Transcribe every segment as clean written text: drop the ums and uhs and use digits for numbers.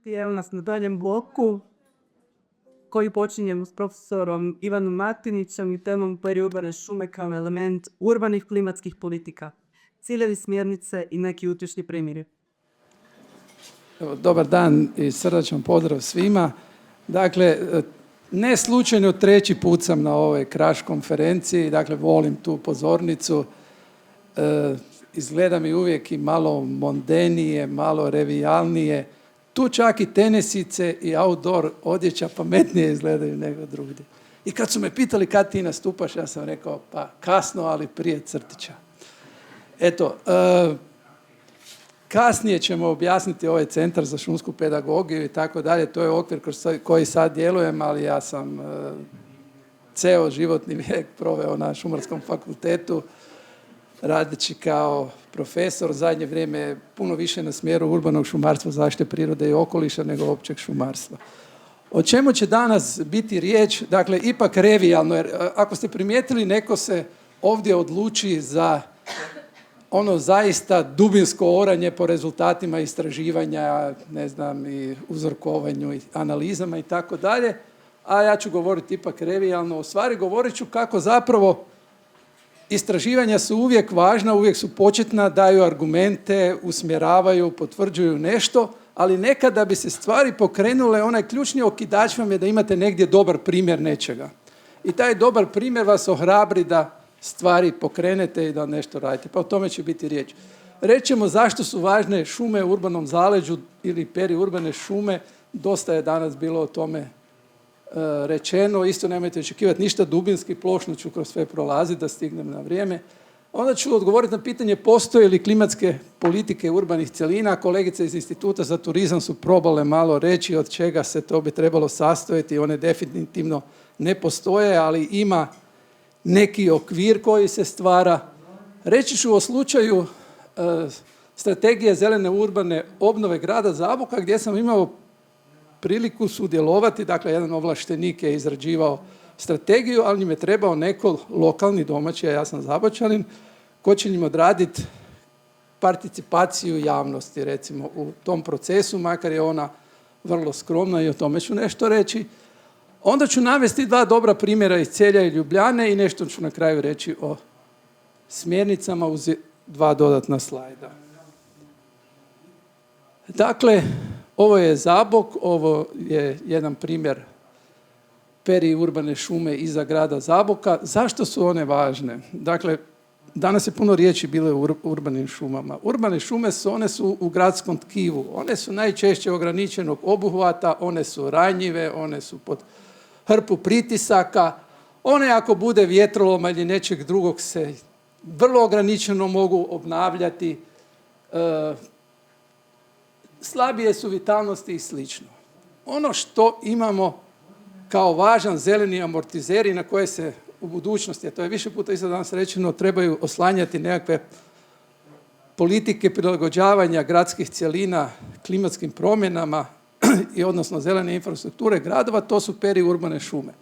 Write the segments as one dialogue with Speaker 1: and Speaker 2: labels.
Speaker 1: nastaviti nas na daljem bloku koji počinjemo s profesorom Ivanom Martinićem i temom periurbane šume kao element urbanih klimatskih politika, ciljevi, smjernice i neki utješni primjeri.
Speaker 2: Dobar dan i srdačan pozdrav svima. Dakle, ne slučajno treći put sam na ovoj Crash konferenciji, dakle volim tu pozornicu. Izgleda mi uvijek i malo mondenije, malo revijalnije. Tu čak i tenisice i outdoor odjeća pametnije izgledaju nego drugdje. I kad su me pitali kad ti nastupaš, ja sam rekao pa kasno, ali prije crtića. Eto, kasnije ćemo objasniti ovaj centar za šumsku pedagogiju i tako dalje. To je okvir kroz koji sad djelujem, ali ja sam ceo životni vijek proveo na Šumarskom fakultetu radeći kao profesor. Zadnje vrijeme je puno više na smjeru urbanog šumarstva, zaštite prirode i okoliša nego općeg šumarstva. O čemu će danas biti riječ? Dakle, ipak revijalno, jer ako ste primijetili, neko se ovdje odluči za ono zaista dubinsko oranje po rezultatima istraživanja, ne znam, i uzorkovanju i analizama i tako dalje, a ja ću govoriti ipak revijalno. U stvari govorit ću kako zapravo istraživanja su uvijek važna, uvijek su početna, daju argumente, usmjeravaju, potvrđuju nešto, ali nekad da bi se stvari pokrenule, onaj ključni okidač vam je da imate negdje dobar primjer nečega. I taj dobar primjer vas ohrabri da stvari pokrenete i da nešto radite. Pa o tome će biti riječ. Rećemo zašto su važne šume u urbanom zaleđu ili periurbane šume. Dosta je danas bilo o tome rečeno. Isto nemojte očekivati ništa dubinski, plošno ću kroz sve prolaziti da stignem na vrijeme. Onda ću odgovoriti na pitanje postoje li klimatske politike urbanih cjelina. Kolegice iz Instituta za turizam su probale malo reći od čega se to bi trebalo sastojati. One definitivno ne postoje, ali ima neki okvir koji se stvara. Reći ću o slučaju strategije zelene urbane obnove grada Zaboka gdje sam imao priliku sudjelovati. Dakle, jedan ovlaštenik je izrađivao strategiju, ali njim je trebao neko lokalni domaći, a ja sam Zabočanin, ko će njim odraditi participaciju javnosti, recimo, u tom procesu, makar je ona vrlo skromna i o tome ću nešto reći. Onda ću navesti dva dobra primjera iz Celja i Ljubljane i nešto ću na kraju reći o smjernicama uz dva dodatna slajda. Dakle, ovo je Zabok, ovo je jedan primjer periurbane šume iza grada Zaboka. Zašto su one važne? Dakle, danas je puno riječi bilo o urbanim šumama. Urbane šume one su u gradskom tkivu. One su najčešće ograničenog obuhvata, one su ranjive, one su pod hrpu pritisaka. One ako bude vjetroloma ili nečeg drugog se vrlo ograničeno mogu obnavljati. Slabije su vitalnosti i slično. Ono što imamo kao važan zeleni amortizer i na koje se u budućnosti, a to je više puta isto danas rečeno, trebaju oslanjati nekakve politike prilagođavanja gradskih cjelina klimatskim promjenama i odnosno zelene infrastrukture gradova, to su periurbane šume.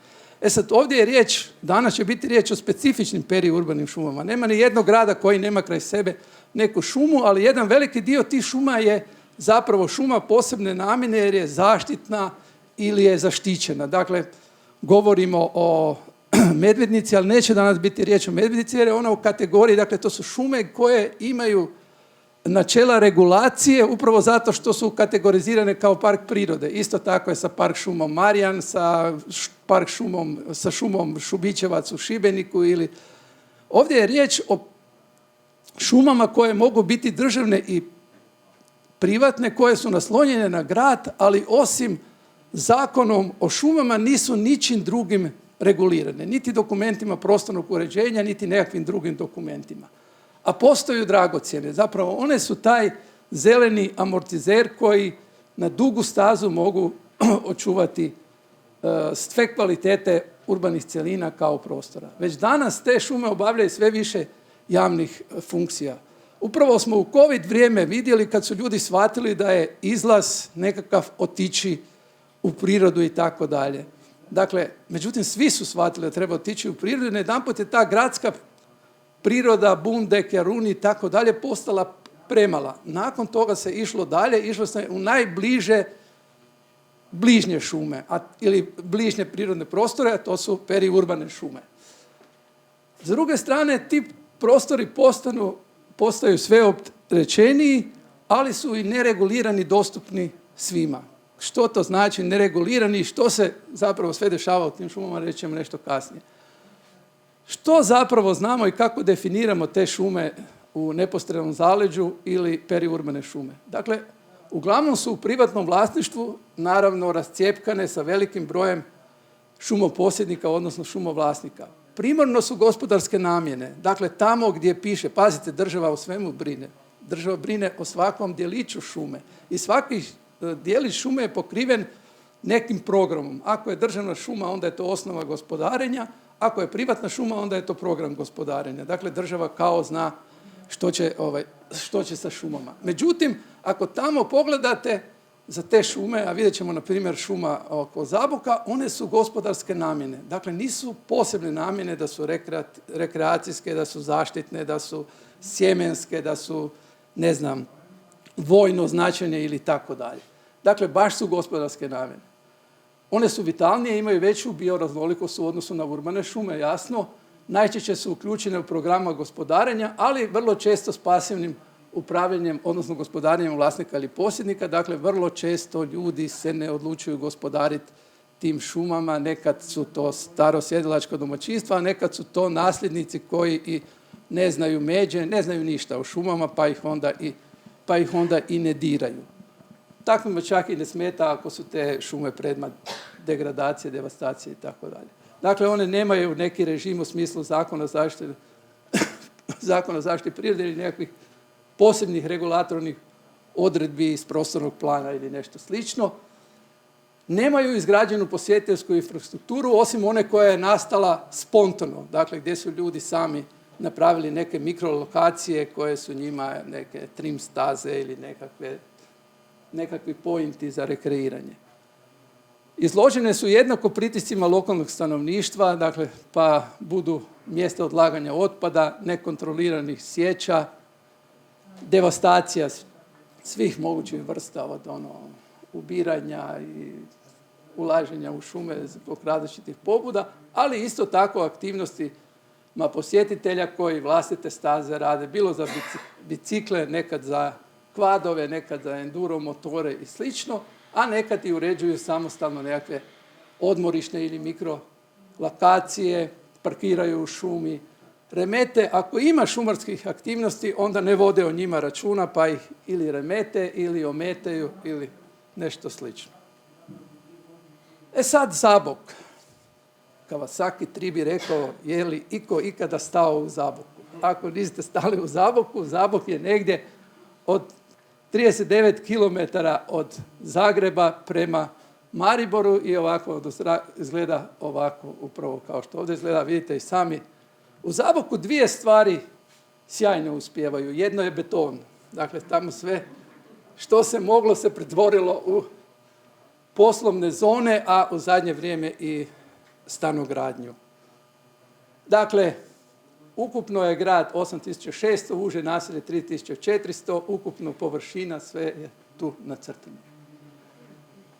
Speaker 2: Sad, ovdje je riječ, danas će biti riječ o specifičnim periurbanim šumama. Nema ni jednog grada koji nema kraj sebe neku šumu, ali jedan veliki dio tih šuma je zapravo šuma posebne namjene jer je zaštitna ili je zaštićena. Dakle, govorimo o medvednici, ali neće danas biti riječ o medvednici jer je ona u kategoriji, dakle to su šume koje imaju načela regulacije upravo zato što su kategorizirane kao park prirode. Isto tako je sa park šumom Marijan, sa šumom Šubićevac u Šibeniku ili ovdje je riječ o šumama koje mogu biti državne i privatne, koje su naslonjene na grad, ali osim zakonom o šumama nisu ničim drugim regulirane. Niti dokumentima prostornog uređenja, niti nekakvim drugim dokumentima. A postoju dragocjene. Zapravo one su taj zeleni amortizer koji na dugu stazu mogu očuvati sve kvalitete urbanih cjelina kao prostora. Već danas te šume obavljaju sve više javnih funkcija. Upravo smo u COVID vrijeme vidjeli kad su ljudi shvatili da je izlaz nekakav otići u prirodu i tako dalje. Dakle, međutim, svi su shvatili da treba otići u prirodu i najedanput je ta gradska priroda, Bundek, Jaruni i tako dalje postala premala. Nakon toga se išlo dalje, išlo se u najbliže bližnje šume ili bližnje prirodne prostore, a to su periurbane šume. S druge strane, ti prostori postaju sve opterećeniji, ali su i neregulirani, dostupni svima. Što to znači neregulirani i što se zapravo sve dešava u tim šumama, reći ćemo nešto kasnije. Što zapravo znamo i kako definiramo te šume u neposrednom zaleđu ili periurbane šume? Dakle, uglavnom su u privatnom vlasništvu, naravno rascjepkane sa velikim brojem šumoposjednika, odnosno šumovlasnika. Primarno su gospodarske namjene, dakle tamo gdje piše, pazite, država o svemu brine. Država brine o svakom djeliću šume i svaki djelić šume je pokriven nekim programom. Ako je državna šuma, onda je to osnova gospodarenja, ako je privatna šuma, onda je to program gospodarenja. Dakle, država kao zna što će sa šumama. Međutim, ako tamo pogledate za te šume, a vidjet ćemo na primjer šuma oko Zaboka, one su gospodarske namjene. Dakle, nisu posebne namjene da su rekreacijske, da su zaštitne, da su sjemenske, da su, ne znam, vojno značajne ili tako dalje. Dakle, baš su gospodarske namjene. One su vitalnije, imaju veću bioraznolikost u odnosu na urbane šume, jasno. Najčešće su uključene u programa gospodarenja, ali vrlo često s pasivnim upravljanjem, odnosno gospodarenjem vlasnika ili posjednika. Dakle, vrlo često ljudi se ne odlučuju gospodariti tim šumama. Nekad su to starosjedilačka domaćinstva, a nekad su to nasljednici koji i ne znaju međe, ne znaju ništa o šumama, pa ih onda i ne diraju. Takvima čak i ne smeta ako su te šume predmet degradacije, devastacije i tako dalje. Dakle, one nemaju neki režim u smislu zakona o zaštiti prirode ili nekakvih posebnih regulatornih odredbi iz prostornog plana ili nešto slično. Nemaju izgrađenu posjetiteljsku infrastrukturu, osim one koja je nastala spontano, dakle gdje su ljudi sami napravili neke mikrolokacije koje su njima neke trim staze ili nekakvi pointi za rekreiranje. Izložene su jednako pritiscima lokalnog stanovništva, dakle, pa budu mjesta odlaganja otpada, nekontroliranih sječa, devastacija svih mogućih vrsta od ubiranja i ulaženja u šume zbog različitih pobuda, ali isto tako aktivnosti posjetitelja koji vlastite staze rade, bilo za bicikle, nekad za kvadove, nekad za enduro motore i slično, a nekad i uređuju samostalno nekakve odmorišne ili mikrolokacije, parkiraju u šumi, remete. Ako ima šumarskih aktivnosti, onda ne vode o njima računa, pa ih ili remete, ili ometaju, ili nešto slično. Sad Zabok. Kawasaki 3 bi rekao, je li iko ikada stao u Zaboku? Ako niste stali u Zaboku, Zabok je negdje od 39 km od Zagreba prema Mariboru i ovako izgleda ovako upravo kao što ovdje izgleda, vidite i sami. U Zaboku dvije stvari sjajno uspijevaju. Jedno je beton. Dakle, tamo sve što se moglo se pretvorilo u poslovne zone, a u zadnje vrijeme i stanogradnju. Dakle, ukupno je grad 8600, uže naselje 3400, ukupno površina, sve je tu nacrtano.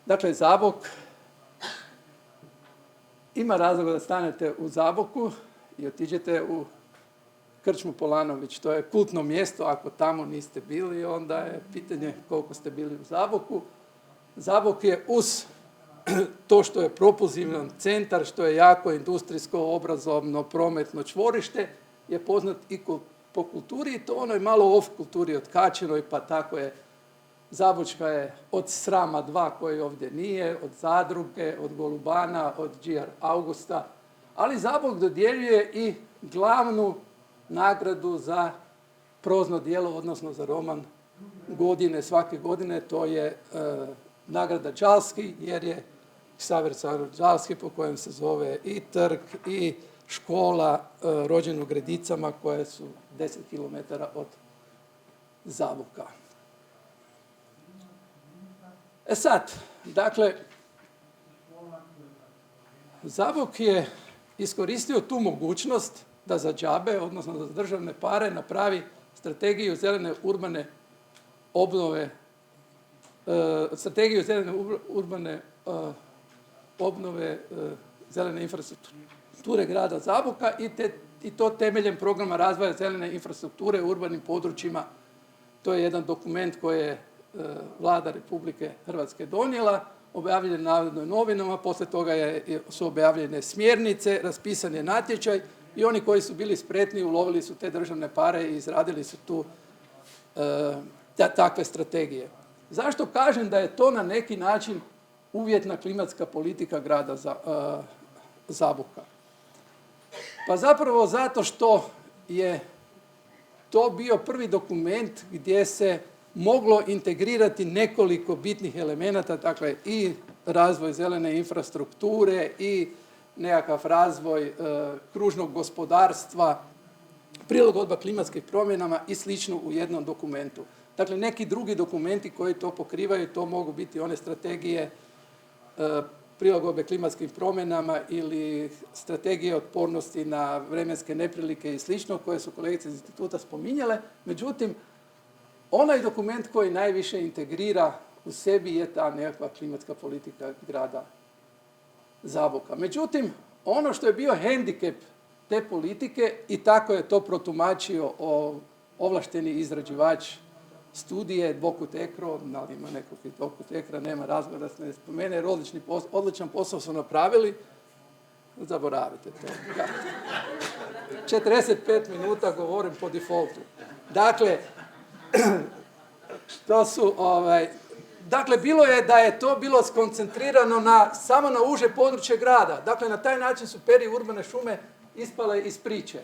Speaker 2: Dakle, Zabok, ima razloga da stanete u Zaboku i otiđete u Krčmu Polanović. To je kultno mjesto, ako tamo niste bili, onda je pitanje koliko ste bili u Zaboku. Zabok je uz to što je propulzivan centar, što je jako industrijsko, obrazovno, prometno čvorište, je poznat i po kulturi, i to onoj malo off kulturi od Kačinoj, pa tako je Zabočka je od Srama 2 koji ovdje nije, od Zadruge, od Golubana, od G.R. Augusta, ali Zabok dodjeljuje i glavnu nagradu za prozno djelo, odnosno za roman godine, svake godine, to je nagrada Đalski, jer je Ksaver Đalski, po kojem se zove i trg i škola rođen u Gredicama, koje su 10 km od Zaboka. Sad, dakle, Zabok je iskoristio tu mogućnost da za džabe, odnosno za državne pare, napravi strategiju zelene urbane obnove, strategiju zelene urbane obnove zelene infrastrukture grada Zaboka i to temeljem programa razvoja zelene infrastrukture u urbanim područjima. To je jedan dokument koji je Vlada Republike Hrvatske donijela, objavljen u Narodnim novinama, poslije toga su objavljene smjernice, raspisan je natječaj i oni koji su bili spretni ulovili su te državne pare i izradili su tu takve strategije. Zašto kažem da je to na neki način uvjetna klimatska politika grada Zaboka? Pa zapravo zato što je to bio prvi dokument gdje se moglo integrirati nekoliko bitnih elemenata, dakle i razvoj zelene infrastrukture i nekakav razvoj kružnog gospodarstva, prilagodba klimatskim promjenama i slično u jednom dokumentu. Dakle, neki drugi dokumenti koji to pokrivaju, to mogu biti one strategije prilagodbe klimatskim promjenama ili strategije otpornosti na vremenske neprilike i slično, koje su kolegice iz instituta spominjale. Međutim, onaj dokument koji najviše integrira u sebi je ta nekakva klimatska politika grada Zaboka. Međutim, ono što je bio hendikep te politike, i tako je to protumačio ovlašteni izrađivač studije Bokut Ekro, ali ima nekog i Bokut Ekra, nema razloga da se ne spomene, jer odličan posao su napravili, zaboravite to. 45 minuta govorim po defaultu. Dakle, bilo je da je to bilo skoncentrirano samo na uže područje grada. Dakle, na taj način su periurbane šume ispale iz priče.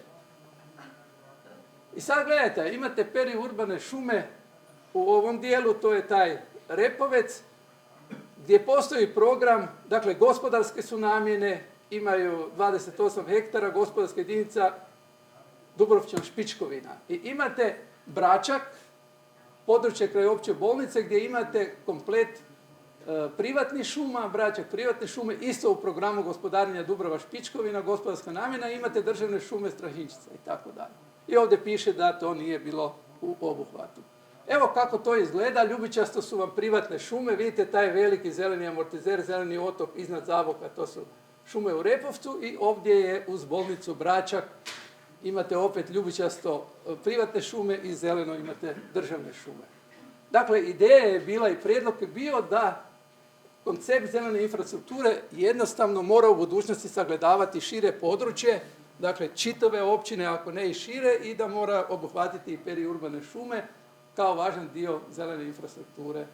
Speaker 2: I sad gledajte, imate periurbane šume u ovom dijelu, to je taj Repovec, gdje postoji program, dakle, gospodarske su namjene, imaju 28 hektara, gospodarska jedinica Dubrovčan Špičkovina. I imate Bračak, područje kraj opće bolnice, gdje imate komplet privatnih šuma, Bračak privatne šume, isto u programu gospodarenja Dubrava Špičkovina, gospodarska namjena, imate državne šume Strahinjčica i tako dalje. I ovdje piše da to nije bilo u obuhvatu. Evo kako to izgleda, ljubičasto su vam privatne šume, vidite taj veliki zeleni amortizer, zeleni otok iznad Zaboka, to su šume u Repovcu, i ovdje je uz bolnicu Bračak, imate opet ljubičasto privatne šume i zeleno imate državne šume. Dakle, ideja je bila i prijedlog je bio da koncept zelene infrastrukture jednostavno mora u budućnosti sagledavati šire područje, dakle čitave općine, ako ne i šire, i da mora obuhvatiti i periurbane šume kao važan dio zelene infrastrukture.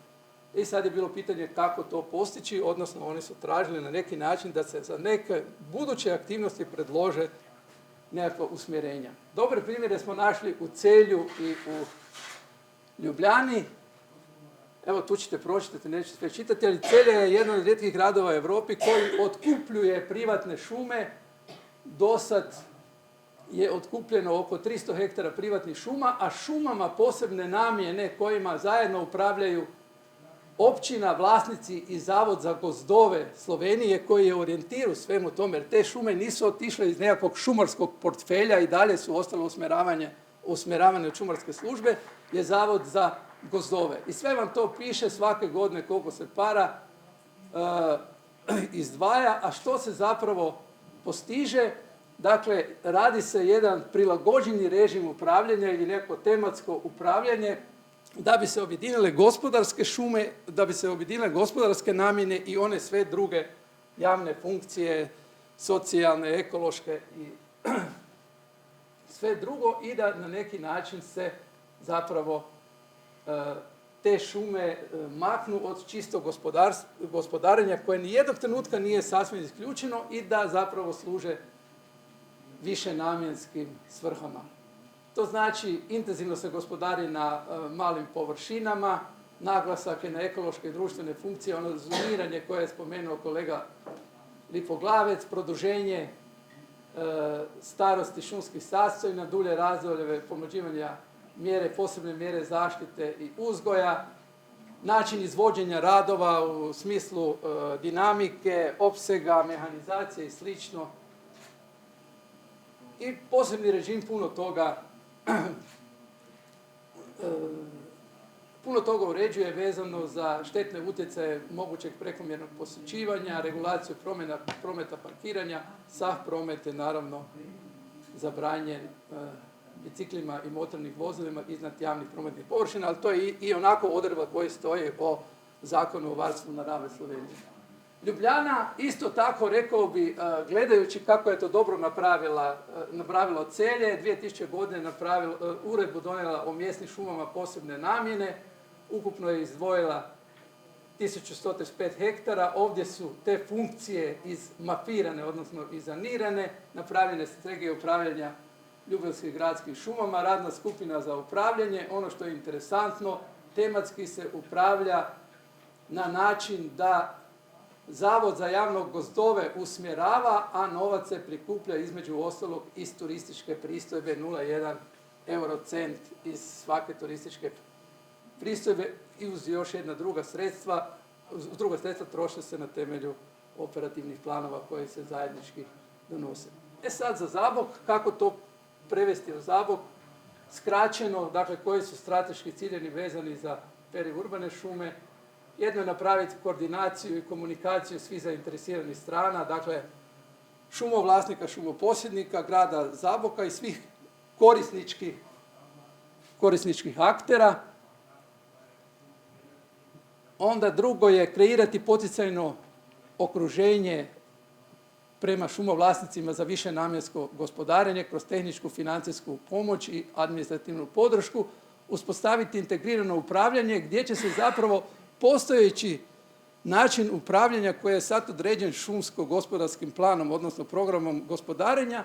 Speaker 2: I sad je bilo pitanje kako to postići, odnosno oni su tražili na neki način da se za neke buduće aktivnosti predlože nekakva usmjerenja. Dobre primjere smo našli u Celju i u Ljubljani. Evo, tu ćete pročitati, neću sve čitati, ali Celje je jedan od rijetkih gradova u Europi koji otkupljuje privatne šume. Dosad je otkupljeno oko 300 hektara privatnih šuma, a šumama posebne namjene kojima zajedno upravljaju općina, vlasnici i Zavod za gozdove Slovenije, koji je orijentir u svemu tome, jer te šume nisu otišle iz nekakvog šumarskog portfelja i dalje su ostale usmjeravane od šumarske službe, je Zavod za gozdove. I sve vam to piše svake godine koliko se para izdvaja, a što se zapravo postiže. Dakle, radi se jedan prilagođeni režim upravljanja ili neko tematsko upravljanje da bi se objedinile gospodarske šume, da bi se objedinile gospodarske namjene i one sve druge javne funkcije, socijalne, ekološke i sve drugo, i da na neki način se zapravo te šume maknu od čistog gospodarenja koje nijednog trenutka nije sasvim isključeno i da zapravo služe višenamjenskim svrhama. To znači intenzivno se gospodari na malim površinama, naglasak je na ekološke i društvene funkcije, ono zoniranje koje je spomenuo kolega Lipoglavec, produženje starosti šumskih sastojina, dulje razdoblje pomlađivanja posebne mjere zaštite i uzgoja, način izvođenja radova u smislu dinamike, opsega, mehanizacije i slično. I posebni režim puno toga puno toga uređuje vezano za štetne utjecaje mogućeg prekomjernog posjećivanja, regulaciju prometa parkiranja, sav promet je naravno zabranjen biciklima i motornim vozilima iznad javnih prometnih površina, ali to je i onako odredba koja stoji o Zakonu o varstvu na rave Slovenije. Ljubljana isto tako, rekao bi, gledajući kako je to dobro napravilo Celje, 2000 godine uredbu donijela o mjesnim šumama posebne namjene, ukupno je izdvojila 1135 hektara, ovdje su te funkcije izmapirane, odnosno izanirane, napravljene strategije upravljanja ljubljanskim gradskim šumama, radna skupina za upravljanje, ono što je interesantno, tematski se upravlja na način da Zavod za javno gozdove usmjerava, a novac se prikuplja između ostalog iz turističke pristojbe 0,1 eurocent iz svake turističke pristojbe i uz još jedna druga sredstva troše se na temelju operativnih planova koji se zajednički donose. Sad za Zabok, kako to prevesti u Zabok? Skraćeno, dakle koji su strateški ciljevi vezani za periurbane šume. Jedno je napraviti koordinaciju i komunikaciju svih zainteresiranih strana, dakle šumovlasnika, šumoposjednika, grada Zaboka i svih korisničkih aktera. Onda drugo je kreirati poticajno okruženje prema šumovlasnicima za višenamjensko gospodarenje kroz tehničku, financijsku pomoć i administrativnu podršku, uspostaviti integrirano upravljanje gdje će se zapravo postojeći način upravljanja koji je sad određen šumsko-gospodarskim planom, odnosno programom gospodarenja,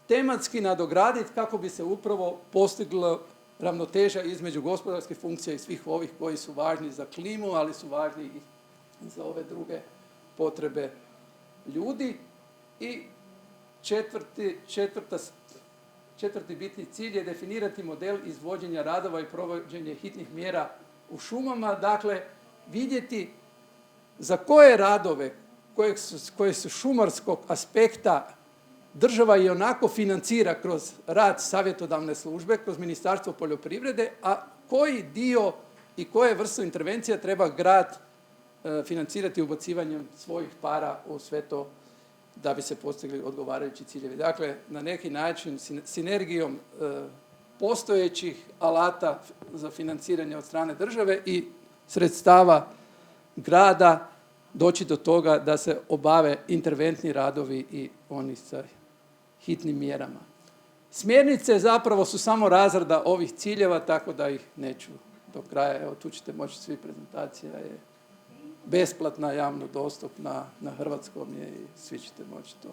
Speaker 2: tematski nadograditi kako bi se upravo postigla ravnoteža između gospodarskih funkcija i svih ovih koji su važni za klimu, ali su važni i za ove druge potrebe ljudi. I četvrti bitni cilj je definirati model izvođenja radova i provođenje hitnih mjera u šumama, dakle vidjeti za koje radove koje su šumarskog aspekta država i onako financira kroz rad savjetodavne službe, kroz Ministarstvo poljoprivrede, a koji dio i koje vrste intervencija treba grad financirati ubacivanjem svojih para u sve to da bi se postigli odgovarajući ciljevi. Dakle, na neki način sinergijom postojećih alata za financiranje od strane države i sredstava grada doći do toga da se obave interventni radovi i oni sa hitnim mjerama. Smjernice zapravo su samo razrada ovih ciljeva, tako da ih neću do kraja. Evo, tu ćete moći svi, prezentacija je besplatna, javno dostupna, na hrvatskom je i svi ćete moći to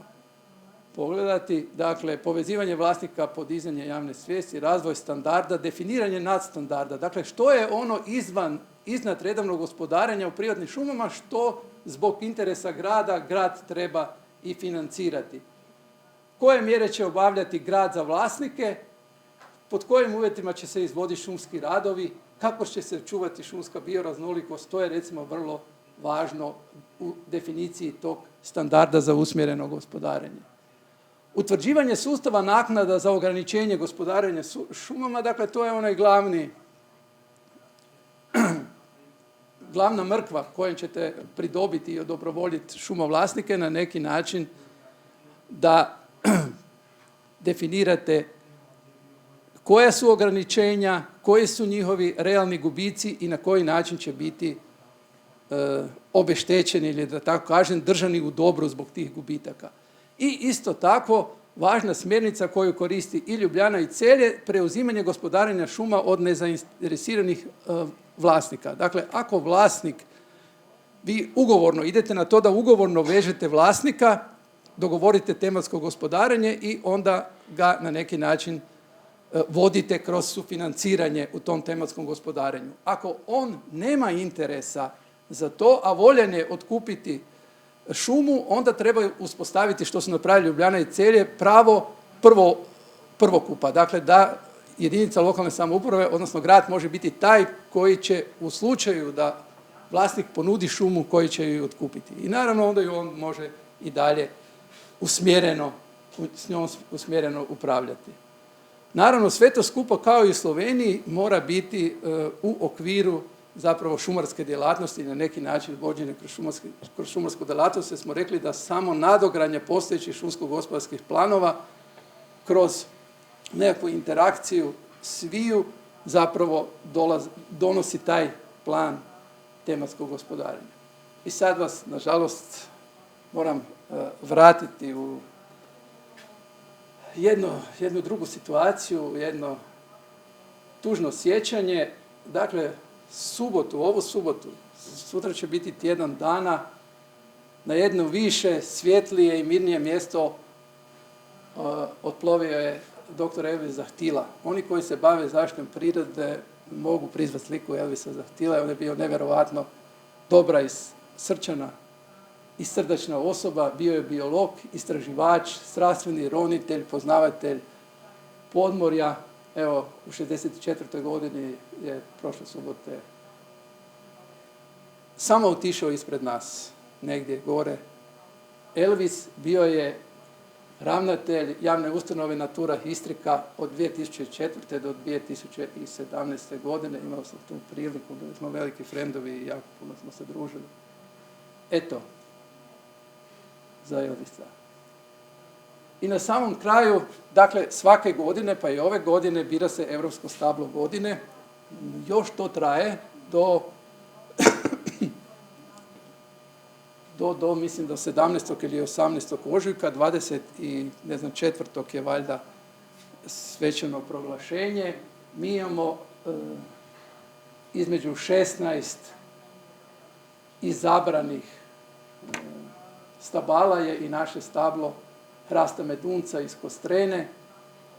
Speaker 2: pogledati. Dakle, povezivanje vlasnika, podizanje javne svijesti, razvoj standarda, definiranje nadstandarda. Dakle, što je ono iznad redovnog gospodarenja u privatnim šumama, što zbog interesa grada grad treba i financirati. Koje mjere će obavljati grad za vlasnike, pod kojim uvjetima će se izvoditi šumski radovi, kako će se čuvati šumska bioraznolikost, to je recimo vrlo važno u definiciji tog standarda za usmjereno gospodarenje. Utvrđivanje sustava naknada za ograničenje gospodarenja šumama, dakle to je onaj glavna mrkva kojom ćete pridobiti i odobrovoljiti šumovlasnike na neki način da definirate koja su ograničenja, koji su njihovi realni gubici i na koji način će biti obeštećeni ili da tako kažem držani u dobru zbog tih gubitaka. I isto tako važna smjernica koju koristi i Ljubljana i Celje, preuzimanje gospodarenja šuma od nezainteresiranih vlasnika. Dakle, ako vlasnik, vi ugovorno idete na to da ugovorno vežete vlasnika, dogovorite tematsko gospodarenje i onda ga na neki način vodite kroz sufinanciranje u tom tematskom gospodarenju. Ako on nema interesa za to, a voljan je otkupiti šumu, onda treba uspostaviti, što su napravili Ljubljana i Celje, pravo prvokupa. Dakle, da jedinica lokalne samouprave, odnosno grad, može biti taj koji će u slučaju da vlasnik ponudi šumu koji će ju otkupiti. I naravno onda ju on može i dalje s njom usmjereno upravljati. Naravno, sve to skupo kao i u Sloveniji mora biti u okviru zapravo šumarske djelatnosti, na neki način vođene kroz šumarsku djelatnost, jer smo rekli da samo nadogradnja postojećih šumsko-gospodarskih planova kroz nekakvu interakciju sviju zapravo donosi taj plan tematskog gospodarenja. I sad vas, nažalost, moram vratiti u jednu drugu situaciju, jedno tužno sjećanje. Dakle, ovu subotu, sutra će biti tjedan dana, na jedno više, svjetlije i mirnije mjesto otplovio je dr. Elvis Zahtila. Oni koji se bave zaštitom prirode mogu prizvati sliku Elvisa Zahtila. On je bio nevjerovatno dobra i srčana i srdačna osoba, bio je biolog, istraživač, strastveni ronitelj, poznavatelj podmorja. Evo, u 64. godini je prošle subote samo otišao ispred nas, negdje gore. Elvis bio je ravnatelj javne ustanove Natura Histrika od 2004. do 2017. godine. Imao sam tu priliku, bili smo veliki frendovi i jako puno smo se družili. Eto, za Elvisa. I na samom kraju, dakle, svake godine, pa i ove godine, bira se Europsko stablo godine. Još to traje do mislim, do 17. ili 18. ožujka, 24. je valjda svečano proglašenje. Mi imamo između 16 izabranih stabala je i naše stablo hrasta medunca iz Kostrene,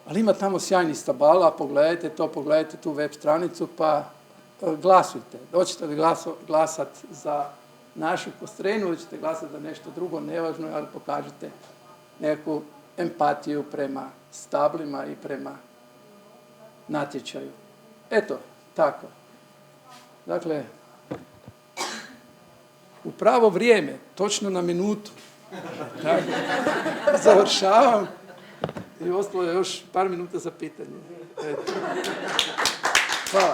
Speaker 2: ali ima tamo sjajnih stabala, pogledajte tu web stranicu pa glasujte. Hoćete li glasati za našu Kostrenu ili ćete glasati za nešto drugo, nevažno je, ali pokažite neku empatiju prema stablima i prema natječaju. Eto, tako. Dakle, u pravo vrijeme, točno na minutu. Tako, završavam i ostalo je još par minuta za pitanje. Eto. Hvala.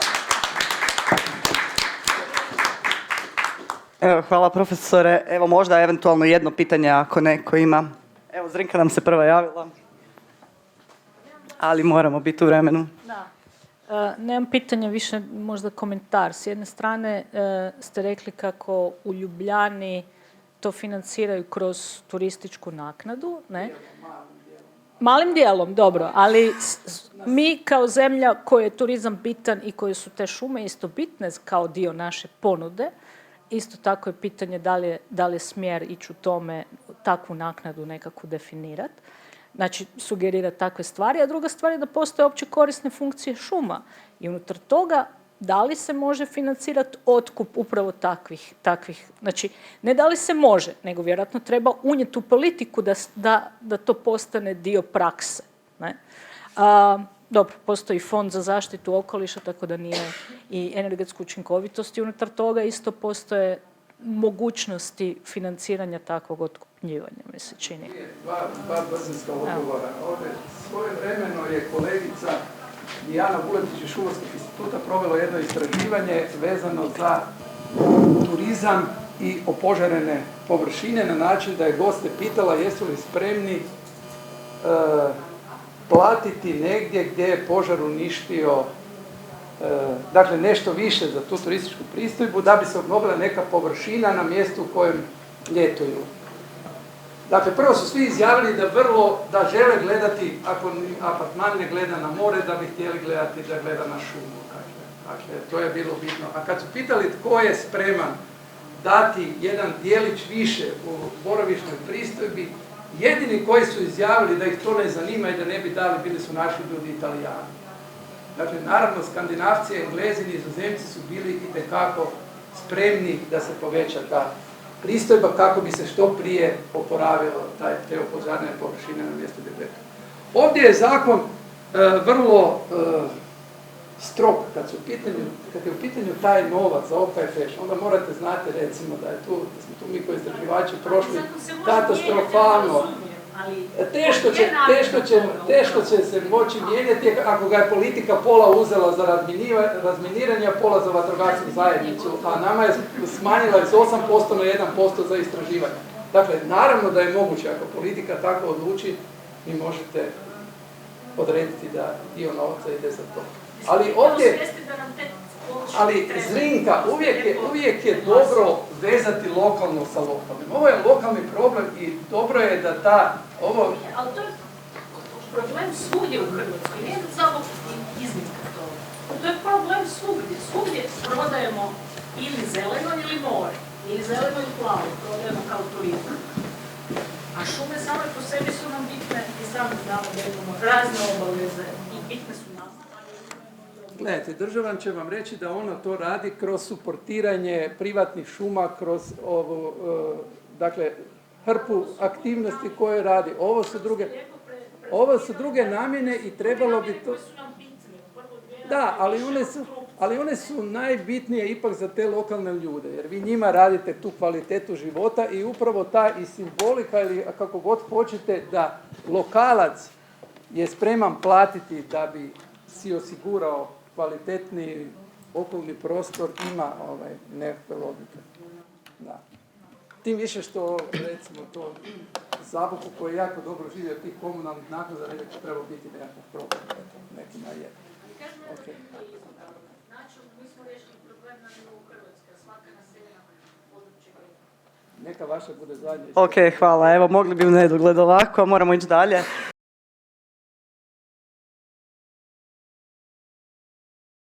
Speaker 3: Evo, hvala profesore. Evo možda eventualno jedno pitanje ako neko ima. Evo Zrinka nam se prva javila. Ali moramo biti u vremenu.
Speaker 4: Da. Nemam pitanja, više možda komentar. S jedne strane ste rekli kako u Ljubljani to financiraju kroz turističku naknadu, ne? Malim dijelom, dobro, ali mi kao zemlja kojoj je turizam bitan i koje su te šume isto bitne kao dio naše ponude, isto tako je pitanje da li je smjer ići u tome, takvu naknadu nekako definirati. Znači, sugerirati takve stvari, a druga stvar je da postoje opće korisne funkcije šuma. I unutar toga, da li se može financirati otkup upravo takvih, znači, ne da li se može, nego vjerojatno treba unijeti u politiku da to postane dio prakse. Ne? Dobro, postoji fond za zaštitu okoliša, tako da nije i energetsku učinkovitost i unutar toga isto postoje mogućnosti financiranja takvog otkupljivanja, mi se čini.
Speaker 2: Dva brzinska odgovora. Ovdje svojevremeno je kolegica Dijana Vuletić iz Šumarskog instituta provela jedno istraživanje vezano za turizam i opožarene površine na način da je goste pitala jesu li spremni platiti negdje gdje je požar uništio dakle nešto više za tu turističku pristojbu da bi se obnovila neka površina na mjestu u kojem ljetuju. Dakle, prvo su svi izjavili da žele gledati, ako apartman ne gleda na more, da bi htjeli gledati da gleda na šumu. Dakle, to je bilo bitno. A kad su pitali tko je spreman dati jedan dijelić više u boravišnoj pristojbi, jedini koji su izjavili da ih to ne zanima i da ne bi dali, bili su naši ljudi Italijani. Dakle, naravno, Skandinavci, Englezi, Nizozemci su bili itekako spremni da se poveća ta pristojba kako bi se što prije oporavilo te opožarene površine na mjestu gdje. Ovdje je zakon vrlo strog kad je u pitanju taj novac za OKFŠ, onda morate znati recimo da smo tu mi koji istraživači prošli katastrofalno
Speaker 5: ali
Speaker 2: Teško će se moći mijenjati ako ga je politika pola uzela za razminiranje, a pola za vatrogasnu zajednicu, a nama je smanjila iz 8% na 1% za istraživanje. Dakle, naravno da je moguće ako politika tako odluči, vi možete odrediti da dio novca ide za to. Ali ovdje, Zrinka, uvijek je dobro vezati lokalno sa lokalnim. Ovo je lokalni problem i dobro je da
Speaker 5: ali to je problem svugdje u Hrvatskoj, nije samo iznimka toga. To je problem svugdje. Svugdje prodajemo ili zeleno ili more, ili zeleno ili plavo, prodajemo kao turizam. A šume same po sebi su nam bitne i sami znamo da imamo razne obaveze i bitne su nam.
Speaker 2: Gledajte, država će vam reći da ona to radi kroz suportiranje privatnih šuma, kroz dakle, hrpu aktivnosti koje radi. Ovo su druge namjene i trebalo bi to... Da, ali one su najbitnije ipak za te lokalne ljude, jer vi njima radite tu kvalitetu života i upravo ta i simbolika ili kako god hoćete da lokalac je spreman platiti da bi si osigurao kvalitetni okolni prostor, ima nekakve logike. Da. Tim više što, recimo, to Zaboku koji je jako dobro živio tih komunalnih naknada, ne bi trebalo biti nekakav problem. Nekima je. Okay.
Speaker 5: Znači, mi smo riješili problem na nivou Hrvatske, svaka naseljena područje.
Speaker 2: Neka vaša bude zadnja.
Speaker 3: Ok, hvala. Evo, mogli bi u nedogled ovako, moramo ići dalje.